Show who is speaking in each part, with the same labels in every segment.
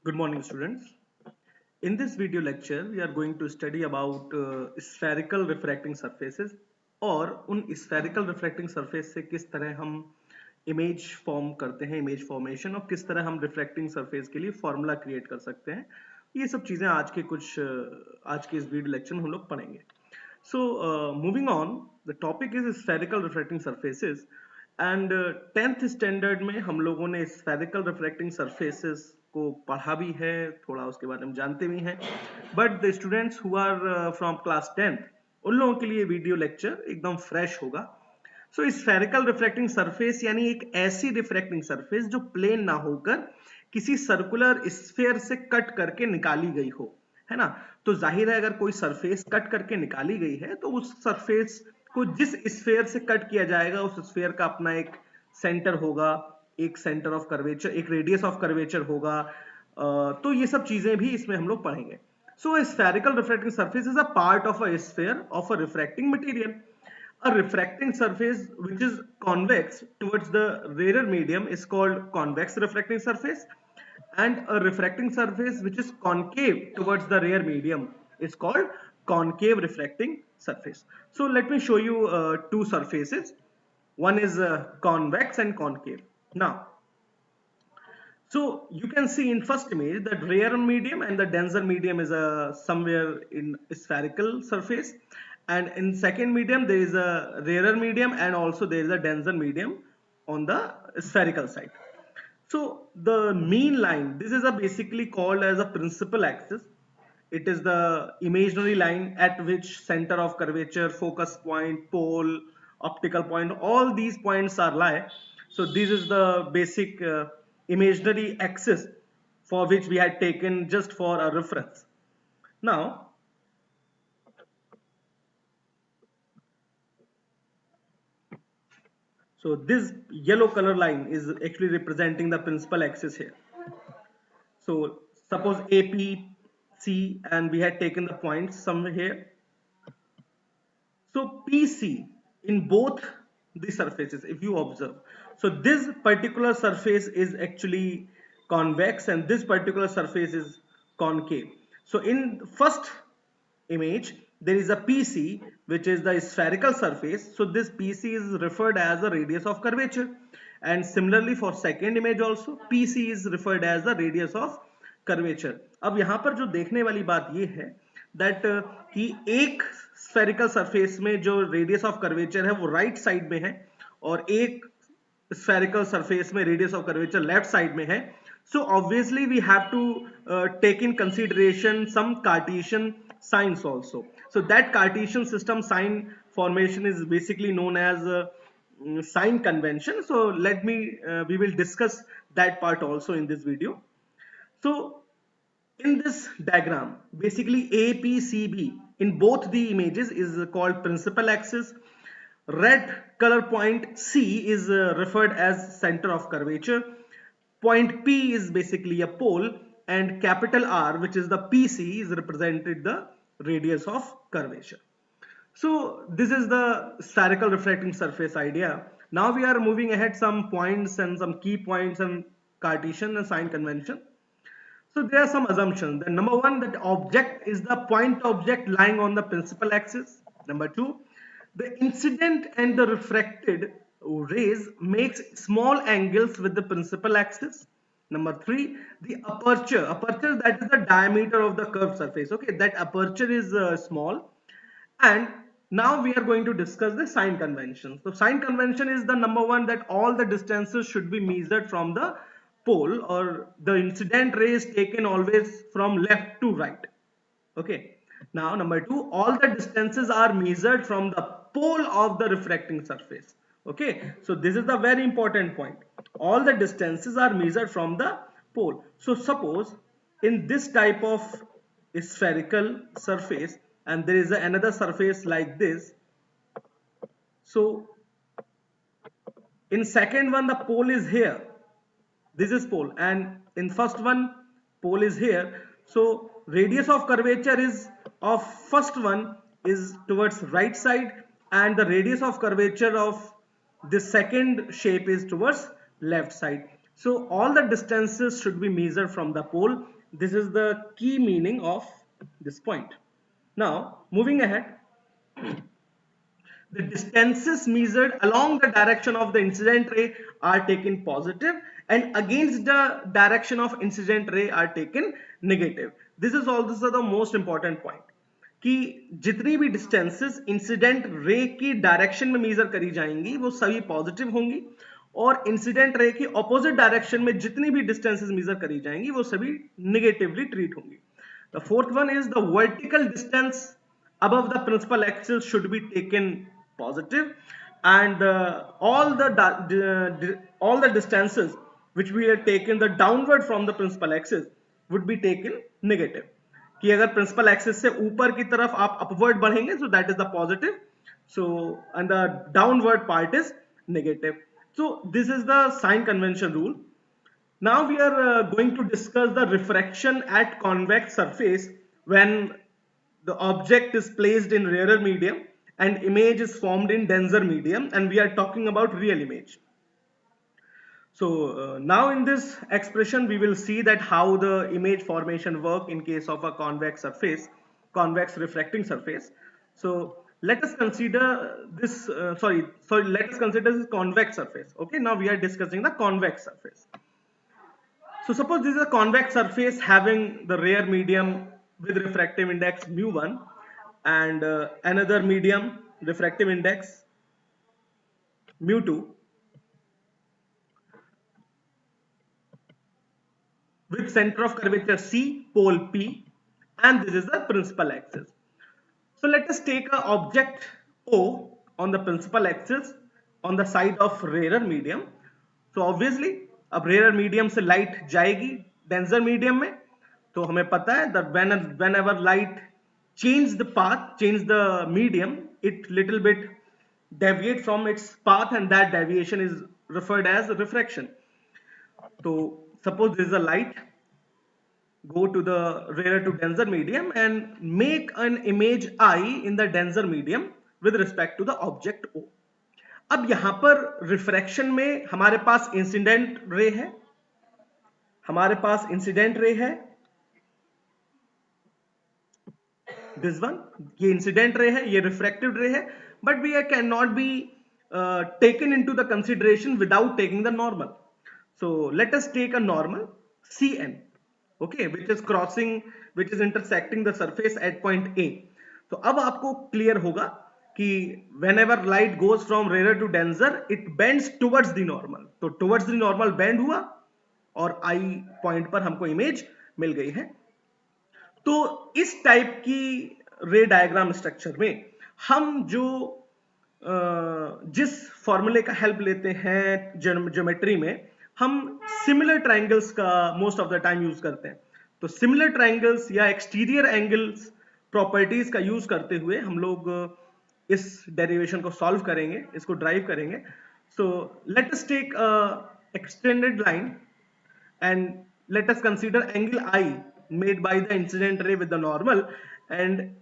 Speaker 1: Good morning, students. In this video lecture, we are going to study about spherical refracting surfaces और उन spherical refracting surface से किस तरह हम image form करते हैं, इमेज फॉर्मेशन, और किस तरह हम रिफ्लेक्टिंग सरफेस के लिए फॉर्मूला क्रिएट कर सकते हैं। ये सब चीज़ें आज के इस वीडियो लेक्चर में हम लोग पढ़ेंगे। So moving on, the topic is spherical refracting surfaces and 10th standard में हम लोगों ने spherical refracting surfaces को पढ़ा भी है, थोड़ा उसके बारे में जानते भी हैं, but the students who are from class 10th उन लोगों के लिए वीडियो लेक्चर एकदम फ्रेश होगा। सो स्फेरिकल रिफ्लेक्टिंग सरफेस यानी एक ऐसी रिफ्लेक्टिंग सरफेस जो प्लेन ना होकर किसी सर्कुलर स्फीयर से कट करके निकाली गई हो, है ना। तो जाहिर है अगर कोई सरफेस कट करके निकाली गई है तो उस सरफेस को जिस स्फीयर से कट किया जाएगा उस स्फीयर का अपना एक सेंटर होगा, एक सेंटर ऑफ कर्वेचर, एक रेडियस ऑफ कर्वेचर होगा। तो ये सब चीजें भी इसमें हम लोग पढ़ेंगे। So spherical reflecting surface is a part of a sphere of a refracting material. A refracting surface which is convex towards the rarer medium is called convex refracting surface, and a refracting surface which is concave towards the rare medium is called concave refracting surface. So let me show you two surfaces. One is convex and concave. Now, so you can see in first image that rare medium and the denser medium is somewhere in spherical surface, and in second medium there is a rarer medium and also there is a denser medium on the spherical side. So the mean line, this is a basically called as a principal axis. It is the imaginary line at which center of curvature, focus point, pole, optical point, all these points are lie. So this is the basic imaginary axis for which we had taken just for a reference. Now, so this yellow color line is actually representing the principal axis here. So suppose AP, C, and we had taken the points somewhere here. So PC in both the surfaces, if you observe, so this particular surface is actually convex and this particular surface is concave. So in first image, there is a PC which is the spherical surface. So this PC is referred as the radius of curvature, and similarly for second image also PC is referred as the radius of curvature. अब यहाँ पर जो देखने वाली बात ये है that कि एक spherical surface में जो radius of curvature है वो right side में है और एक spherical surface में radius of curvature left side में है. So obviously we have to take in consideration some Cartesian signs also. So that Cartesian system sign formation is basically known as sign convention. So we will discuss that part also in this video. So in this diagram, basically APCB in both the images is called principal axis. Red color point C is referred as center of curvature. Point P is basically a pole, and capital R, which is the PC, is represented the radius of curvature. So this is the spherical refracting surface idea. Now we are moving ahead some points and some key points and Cartesian and sign convention. So there are some assumptions. The number one, that object is the point object lying on the principal axis. Number two, the incident and the refracted rays makes small angles with the principal axis. Number three, the aperture that is the diameter of the curved surface. Okay, that aperture is small. And now we are going to discuss the sign convention. So sign convention is the number one, that all the distances should be measured from the pole, or the incident ray is taken always from left to right. Okay. Now number two, all the distances are measured from the pole of the refracting surface. Okay. So this is the very important point. All the distances are measured from the pole. So suppose in this type of spherical surface and there is another surface like this. So in second one the pole is here, this is pole, and in first one pole is here. So radius of curvature is of first one is towards right side, and the radius of curvature of the second shape is towards left side. So all the distances should be measured from the pole, This is the key meaning of this point. Now, moving ahead, the distances measured along the direction of the incident ray are taken positive and against the direction of incident ray are taken negative. This is also the most important point कि जितनी भी distances incident ray की direction में major करी जाएंगी वो सभी positive होंगी और इंसिडेंट रे की ऑपोजिट डायरेक्शन में जितनी भी डिस्टेंसेस मेजर करी जाएंगी वो सभी नेगेटिवली ट्रीट होंगी. The fourth one is the vertical distance above the principal axis should be taken positive, and all the distances which we have taken the downward from the principal axis would be taken negative. कि अगर principal axis से ऊपर की तरफ आप upward बढ़ेंगे so that is the positive, so and the downward part is negative. So this is the sign convention rule. Now we are going to discuss the refraction at convex surface when the object is placed in rarer medium and image is formed in denser medium, and we are talking about real image. So now in this expression we will see that how the image formation work in case of a convex surface, convex refracting surface. So let us consider this let us consider this convex surface. Okay, now we are discussing the convex surface. So suppose this is a convex surface having the rare medium with refractive index mu1 and another medium refractive index mu2 with center of curvature C, pole P, and this is the principal axis. So let us take an object O on the principal axis on the side of rarer medium. So obviously अब rarer medium से light जाएगी denser medium में, तो हमें पता है that whenever light change the path, change the medium, it little bit deviate from its path, and that deviation is referred as refraction. So suppose this is a light, go to the rarer to denser medium and make an image I in the denser medium with respect to the object O. अब यहां पर refraction में हमारे पास incident ray है, हमारे पास incident ray है, this one, ये incident ray है, ये रिफ्रैक्टिव रे है, but we can not be taken into the consideration without taking the normal. So let us take a normal Cn, okay, which is intersecting the surface at point A. तो अब आपको clear होगा कि whenever light goes from rarer to denser it bends towards the normal. तो towards the normal bend हुआ और I point पर हमको इमेज मिल गई है. तो इस टाइप की रे डायग्राम स्ट्रक्चर में हम जो जिस फॉर्मूले का हेल्प लेते हैं ज्योमेट्री में, हम सिमिलर ट्रायंगल्स का most of the time use करते हैं. तो सिमिलर ट्रायंगल्स या एक्सटीरियर एंगल्स प्रॉपर्टीज का यूज करते हुए हम लोग इस डेरिवेशन को सॉल्व करेंगे, इसको ड्राइव करेंगे. So let us take extended line and let us consider angle I made by the incident ray with the normal, and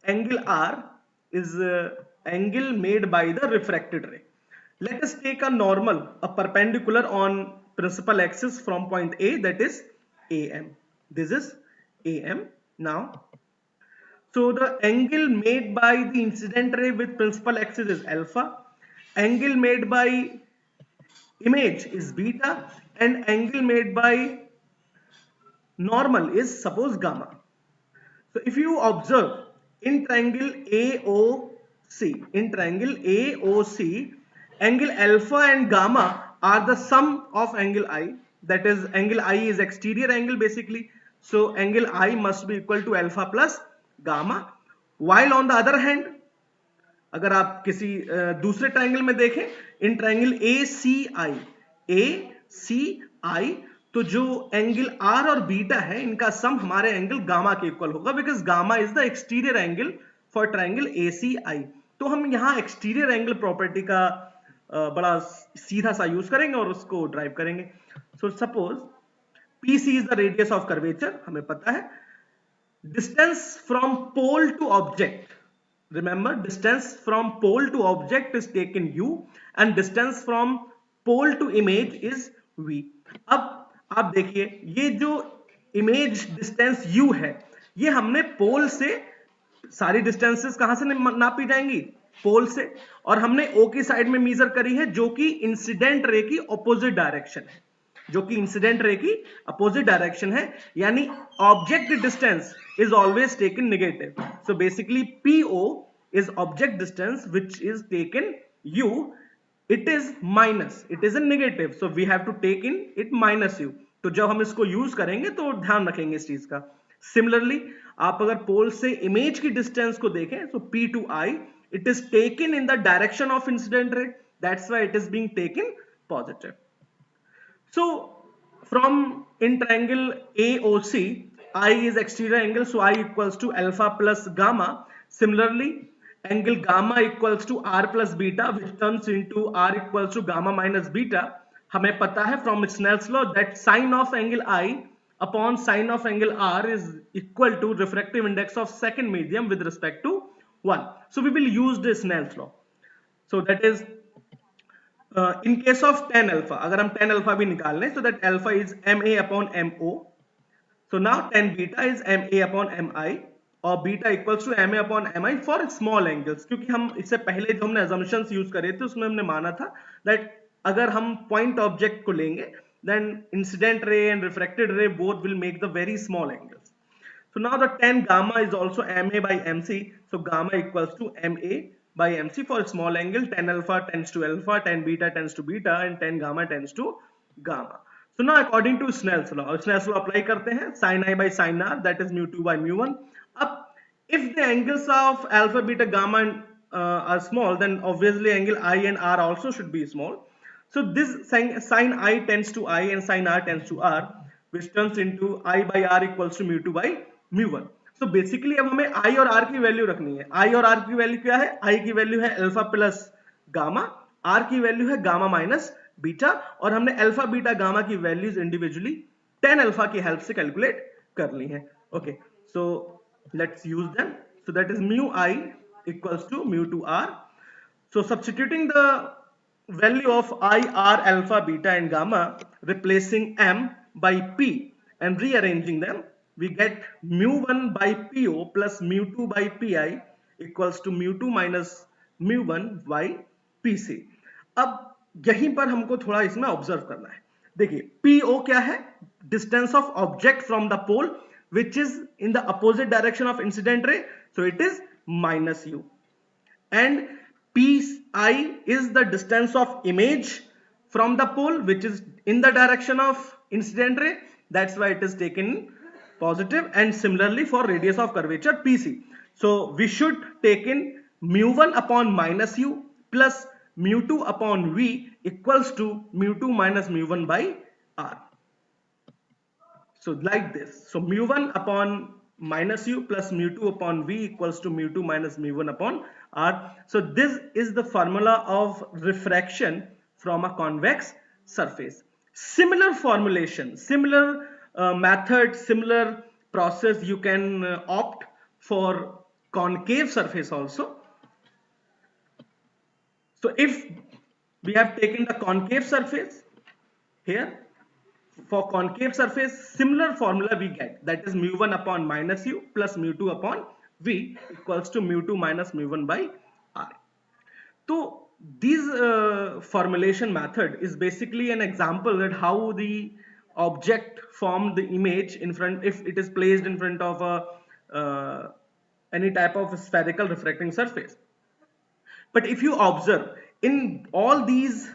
Speaker 1: angle R is angle made by the refracted ray. Let us take a normal, a perpendicular on principal axis from point A, that is AM. This is AM now. So the angle made by the incident ray with principal axis is alpha, angle made by image is beta, and angle made by normal is suppose gamma. So if you observe in triangle AOC, angle alpha and gamma are the sum of angle I, that is angle I is exterior angle basically, so angle I must be equal to alpha plus gamma. While on the other hand, अगर आप किसी दूसरे triangle में देखें, in triangle ACI, तो जो angle R और beta है इनका सम हमारे एंगल गामा के इक्वल होगा, because gamma is the exterior angle for triangle ACI. तो हम यहाँ एक्सटीरियर एंगल प्रॉपर्टी का बड़ा सीधा सा यूज करेंगे और उसको ड्राइव करेंगे. So suppose PC is the radius of curvature, हमें पता है. Distance from pole to object, remember distance from pole to object is taken u and distance from pole to image is v. अब आप देखिए ये जो image distance u है, ये हमने पोल से, सारी डिस्टेंसेस कहां से नापी जाएंगी, पोल से, और हमने O की साइड में मेजर करी है जो कि इंसिडेंट रे की ऑपोजिट डायरेक्शन है, जो कि इंसिडेंट रे की अपोजिट डायरेक्शन है, यानी object distance is always taken negative. So basically PO is object distance which is taken u, it is minus, it is a negative, so we have to take in it minus u. तो जब हम इसको use करेंगे तो ध्यान रखेंगे इस चीज का. सिमिलरली आप अगर पोल से इमेज की डिस्टेंस को देखें, so P to I, it is taken in the direction of incident ray, that's why it is being taken positive. So from in triangle AOC, I is exterior angle, so I equals to alpha plus gamma. Similarly, angle gamma equals to R plus beta, which turns into R equals to gamma minus beta. हमें पता है from Snell's law that sine of angle I upon sine of angle R is equal to refractive index of second medium with respect to 1. So we will use the Snell's law. So that is in case of tan alpha, अगर हम tan alpha भी निकाल लें, so that alpha is ma upon mo. So now tan beta is ma upon mi, और beta equals to ma upon mi for small angles. क्योंकि हम इससे पहले जो हमने assumptions use करे थे उसमें हमने माना था that अगर हम point object को लेंगे then incident ray and refracted ray both will make the very small angles. So now the tan gamma is also ma by mc, so gamma equals to ma by mc for small angle. Tan alpha tends to alpha, tan beta tends to beta, and tan gamma tends to gamma. So now according to Snell's law, Snell's law apply करते हैं, sin I by sin R, that is mu 2 by mu 1. अब if the angles of alpha, beta, gamma are small, then obviously angle I and R also should be small. So this sin I tends to I and sin R tends to R, which turns into I by R equals to mu 2 by mu 1. So basically अब हमें I और R की value रखनी है. I और R की value क्या है? I की वैल्यू है अल्फा प्लस गामा, R की वैल्यू है गामा माइनस बीटा, और हमने अल्फा बीटा गामा की वैल्यूज इंडिविजुअली tan अल्फा की हेल्प से कैलकुलेट कर ली है. Okay, so let's use them. So that is mu I equals to mu 2 R. So substituting the value of I, R, alpha, beta and gamma, replacing m by p and rearranging them, we get mu 1 by PO plus mu 2 by PI equals to mu 2 minus mu 1 by PC. अब यहीं पर हमको थोड़ा इसमें observe करना है. देखिए PO क्या है? Distance of object from the pole which is in the opposite direction of incident ray, so it is minus u. And Pi is the distance of image from the pole which is in the direction of incident ray, that's why it is taken positive. And similarly for radius of curvature PC, so we should take in mu 1 upon minus u plus mu 2 upon v equals to mu 2 minus mu 1 by r. So like this, so mu 1 upon minus u plus mu 2 upon v equals to mu 2 minus mu 1 upon r. So this is the formula of refraction from a convex surface. Similar formulation, similar method, similar process you can opt for concave surface also. So if we have taken the concave surface here, for concave surface similar formula we get, that is mu 1 upon minus u plus mu 2 upon v equals to mu 2 minus mu 1 by r. So this formulation method is basically an example that how the object form the image in front, if it is placed in front of a any type of spherical refracting surface. But if you observe in all these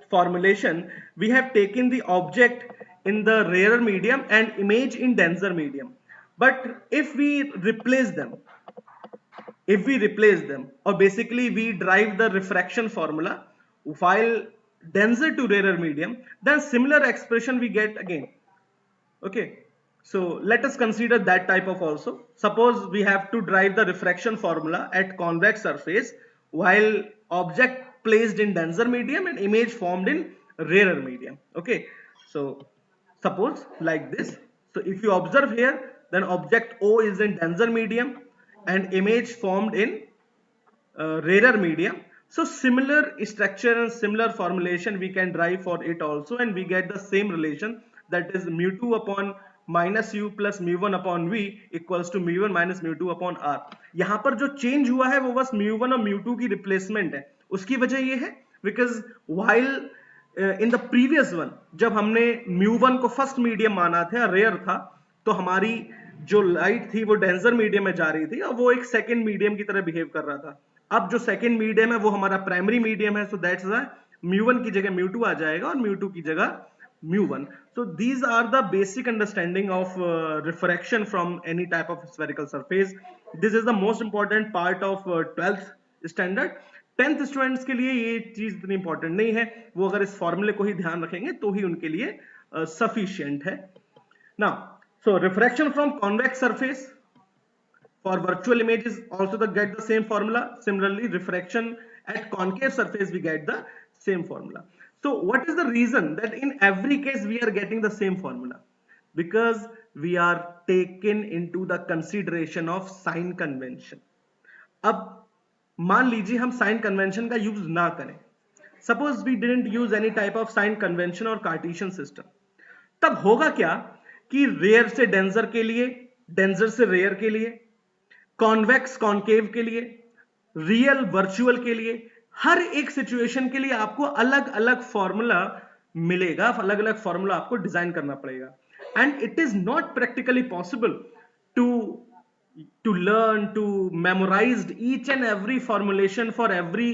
Speaker 1: formulation, we have taken the object in the rarer medium and image in denser medium. But if we replace them, or basically we derive the refraction formula while denser to rarer medium, then similar expression we get again. Okay, so let us consider that type of also. Suppose we have to derive the refraction formula at convex surface while object placed in denser medium and image formed in rarer medium. Okay, so suppose like this. So if you observe here, then object O is in denser medium and image formed in rarer medium. So similar structure and similar formulation we can derive for it also, and we get the same relation that is mu2 upon minus u plus mu1 upon v equals to mu1 minus mu2 upon r. यहां पर जो change हुआ है वो बस mu1 और mu2 की replacement है. उसकी वजह ये है because while in the previous one जब हमने mu1 को फर्स्ट मीडियम माना था, रेयर था, तो हमारी जो लाइट थी वो डेंसर मीडियम में जा रही थी और वो एक सेकेंड मीडियम की तरह बिहेव कर रहा था. अब जो सेकेंड मीडियम है वो हमारा प्राइमरी मीडियम है, सो दैट्स व्हाई mu1 की जगह mu2 आ जाएगा और mu2 की जगह mu1. So these are the basic understanding of refraction from any type of spherical surface. This is the most important part of 12th standard. 10th students के लिए ये चीज इतनी इंपॉर्टेंट नहीं है, वो अगर इस फॉर्मूले को ही ध्यान रखेंगे तो ही उनके लिए सफिशिएंट है. Now so refraction from convex surface for virtual image is also the get the same formula. Similarly, refraction at concave surface we get the same formula. So what is the reason that in every case we are getting the same formula? Because we are taken into the consideration of sign convention. अब मान लीजिए हम sign convention का use ना करें, suppose we didn't use any type of sign convention और Cartesian system, तब होगा क्या कि रेयर से डेंसर के लिए, डेंसर से रेयर के लिए, कॉन्वेक्स कॉन्केव के लिए, रियल वर्चुअल के लिए, हर एक सिचुएशन के लिए आपको अलग अलग फॉर्मूला मिलेगा, अलग अलग फॉर्मूला आपको डिजाइन करना पड़ेगा. And it is not practically possible to learn, to memorize each and every formulation for every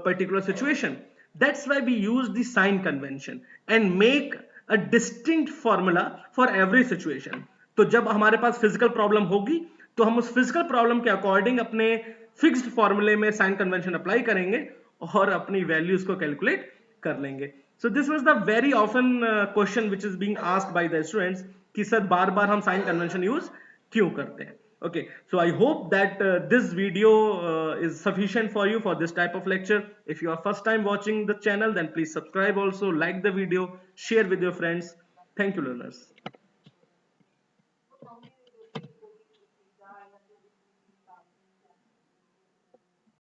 Speaker 1: particular situation. That's why we use the sign convention and make a distinct formula for every situation. तो जब हमारे पास physical problem होगी तो हम उस physical problem के according अपने fixed फॉर्मूले में साइन कन्वेंशन अप्लाई करेंगे और अपनी वैल्यूज को कैलकुलेट कर लेंगे. So this was the very often question which is being asked by the students कि सर बार बार हम साइन कन्वेंशन यूज क्यों करते हैं. Okay, so I hope that this video is sufficient for you for this type of lecture. If you are first time watching the channel, then please subscribe also, like the video, share with your friends. Thank you, learners.